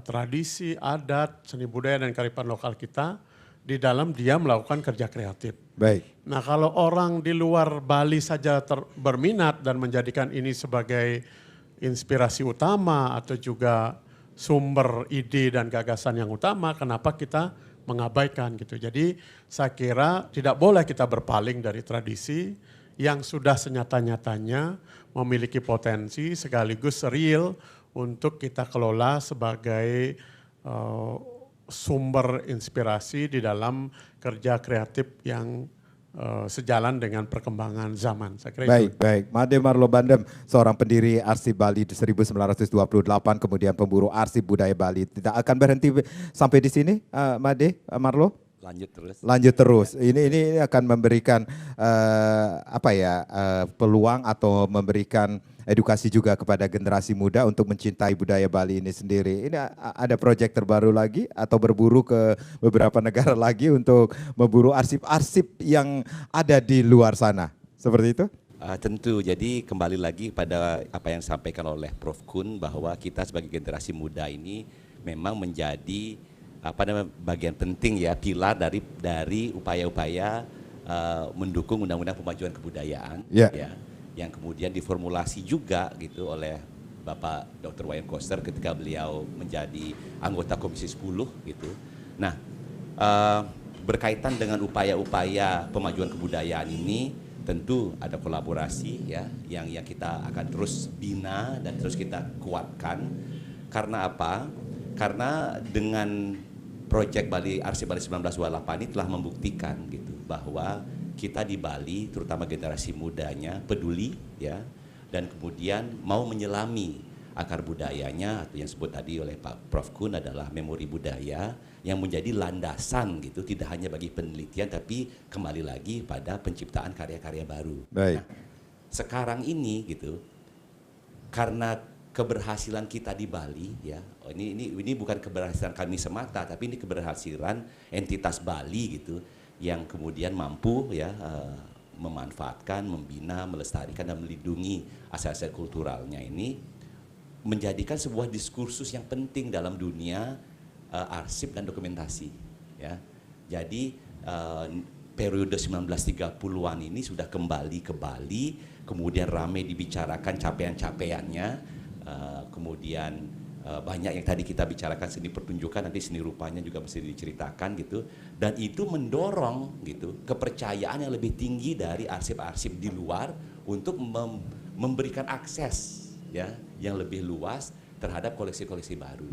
tradisi, adat, seni budaya dan kearifan lokal kita di dalam dia melakukan kerja kreatif.
Baik.
Nah, kalau orang di luar Bali saja berminat dan menjadikan ini sebagai inspirasi utama atau juga sumber ide dan gagasan yang utama, kenapa kita mengabaikan gitu. Jadi saya kira tidak boleh kita berpaling dari tradisi yang sudah senyata-nyatanya memiliki potensi sekaligus real untuk kita kelola sebagai sumber inspirasi di dalam kerja kreatif yang sejalan dengan perkembangan zaman. Saya kira
Baik,
itu.
baik. Made Marlo Bandem, seorang pendiri Arsip Bali 1928, kemudian pemburu Arsip Budaya Bali. Tidak akan berhenti sampai di sini, Made Marlo?
Lanjut terus.
Lanjut terus. Ini akan memberikan peluang atau memberikan edukasi juga kepada generasi muda untuk mencintai budaya Bali ini sendiri. Ini ada proyek terbaru lagi atau berburu ke beberapa negara lagi untuk memburu arsip-arsip yang ada di luar sana. Seperti itu?
Tentu, jadi kembali lagi pada apa yang disampaikan oleh Prof. Kun bahwa kita sebagai generasi muda ini memang menjadi bagian penting ya, pilar dari upaya-upaya mendukung Undang-Undang Pemajuan Kebudayaan, ya, yang kemudian diformulasi juga gitu oleh Bapak Dr. Wayan Koster ketika beliau menjadi anggota Komisi 10 gitu. Nah, berkaitan dengan upaya-upaya pemajuan kebudayaan ini tentu ada kolaborasi ya yang kita akan terus bina dan terus kita kuatkan. Karena apa? Karena dengan proyek Arsip Bali 1928 ini telah membuktikan gitu bahwa kita di Bali, terutama generasi mudanya peduli ya, dan kemudian mau menyelami akar budayanya atau yang disebut tadi oleh Pak Prof. Kun adalah memori budaya yang menjadi landasan gitu, tidak hanya bagi penelitian tapi kembali lagi pada penciptaan karya-karya baru.
Baik.
Nah, sekarang ini gitu, karena keberhasilan kita di Bali ya, ini bukan keberhasilan kami semata, tapi ini keberhasilan entitas Bali gitu, yang kemudian mampu ya memanfaatkan, membina, melestarikan dan melindungi aset-aset kulturalnya ini, menjadikan sebuah diskursus yang penting dalam dunia arsip dan dokumentasi ya. Jadi periode 1930-an ini sudah kembali ke Bali, kemudian ramai dibicarakan capaian-capaiannya, kemudian banyak yang tadi kita bicarakan, seni pertunjukan, nanti seni rupanya juga mesti diceritakan gitu, dan itu mendorong gitu kepercayaan yang lebih tinggi dari arsip-arsip di luar untuk memberikan akses ya yang lebih luas terhadap koleksi-koleksi baru.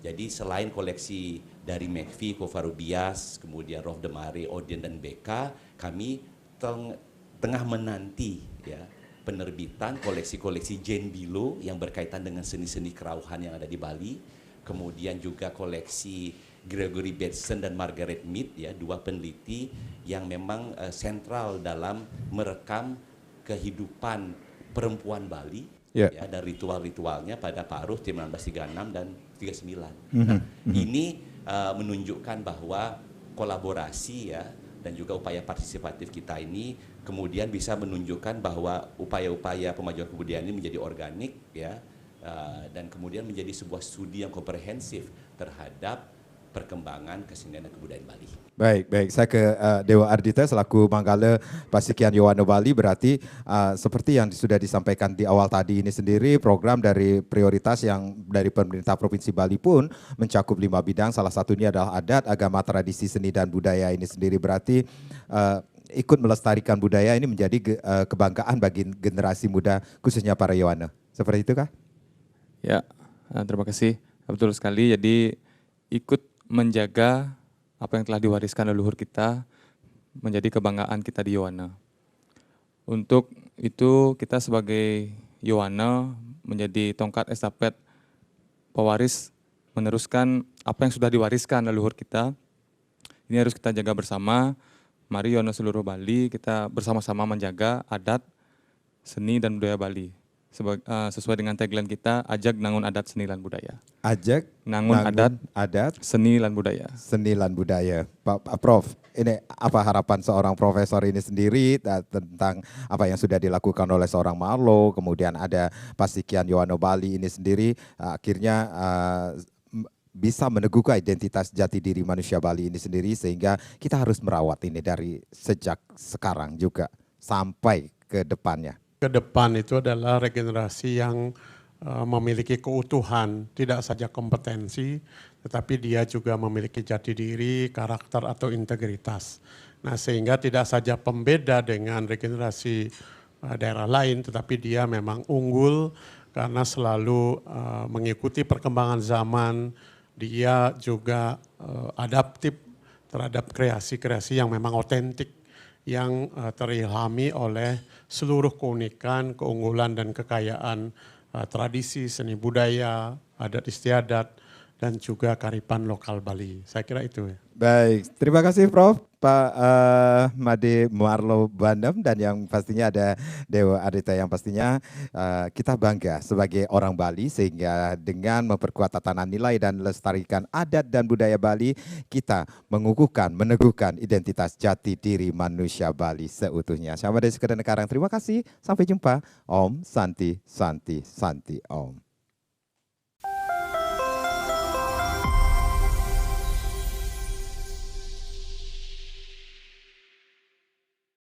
Jadi selain koleksi dari McVie, Covarrubias, kemudian Rolf de Mare, Oden dan BK, kami tengah menanti ya penerbitan koleksi-koleksi Jane Bilo yang berkaitan dengan seni-seni kerauhan yang ada di Bali, kemudian juga koleksi Gregory Bateson dan Margaret Mead ya, dua peneliti yang memang sentral dalam merekam kehidupan perempuan Bali ya, dan ritual-ritualnya pada Paruh 1936 dan 39. Nah, ini menunjukkan bahwa kolaborasi ya dan juga upaya partisipatif kita ini kemudian bisa menunjukkan bahwa upaya-upaya pemajuan kebudayaan ini menjadi organik ya, dan kemudian menjadi sebuah studi yang komprehensif terhadap perkembangan kesenian dan kebudayaan Bali.
Baik, baik. Saya ke Dewa Ardita selaku Manggala Pasikian Yowana Bali. Berarti seperti yang sudah disampaikan di awal tadi ini sendiri, program dari prioritas yang dari pemerintah Provinsi Bali pun mencakup 5 bidang. Salah satunya adalah adat, agama, tradisi, seni dan budaya ini sendiri. Berarti ikut melestarikan budaya ini menjadi kebanggaan bagi generasi muda khususnya para Yowana. Seperti itu kah?
Ya, terima kasih. Betul sekali. Jadi ikut menjaga apa yang telah diwariskan leluhur kita menjadi kebanggaan kita di Yowana. Untuk itu kita sebagai Yowana menjadi tongkat estafet pewaris meneruskan apa yang sudah diwariskan leluhur kita. Ini harus kita jaga bersama. Mari Yowana seluruh Bali kita bersama-sama menjaga adat, seni dan budaya Bali. Sesuai dengan tagline kita, ajak nangun adat seni lan budaya.
Ajak
nangun adat seni lan budaya.
Seni lan budaya. Pak Prof, ini apa harapan seorang profesor ini sendiri tentang apa yang sudah dilakukan oleh seorang Marlo, kemudian ada Pasikian Yowana Bali ini sendiri akhirnya bisa meneguhkan identitas jati diri manusia Bali ini sendiri, sehingga kita harus merawat ini dari sejak sekarang juga sampai ke depannya.
Ke depan itu adalah regenerasi yang memiliki keutuhan, tidak saja kompetensi, tetapi dia juga memiliki jati diri, karakter atau integritas. Nah, sehingga tidak saja pembeda dengan regenerasi daerah lain, tetapi dia memang unggul karena selalu mengikuti perkembangan zaman, dia juga adaptif terhadap kreasi-kreasi yang memang otentik, yang terilhami oleh seluruh keunikan, keunggulan dan kekayaan tradisi, seni budaya, adat istiadat, dan juga kearifan lokal Bali. Saya kira itu ya.
Baik, terima kasih Prof. Pak Made Muarlo Bandem, dan yang pastinya ada Dewa Adita yang pastinya kita bangga sebagai orang Bali, sehingga dengan memperkuat tatanan nilai dan lestarikan adat dan budaya Bali, kita mengukuhkan, meneguhkan identitas jati diri manusia Bali seutuhnya. Saya Made Sekedar Karang, terima kasih, sampai jumpa. Om Santi Santi Santi Om.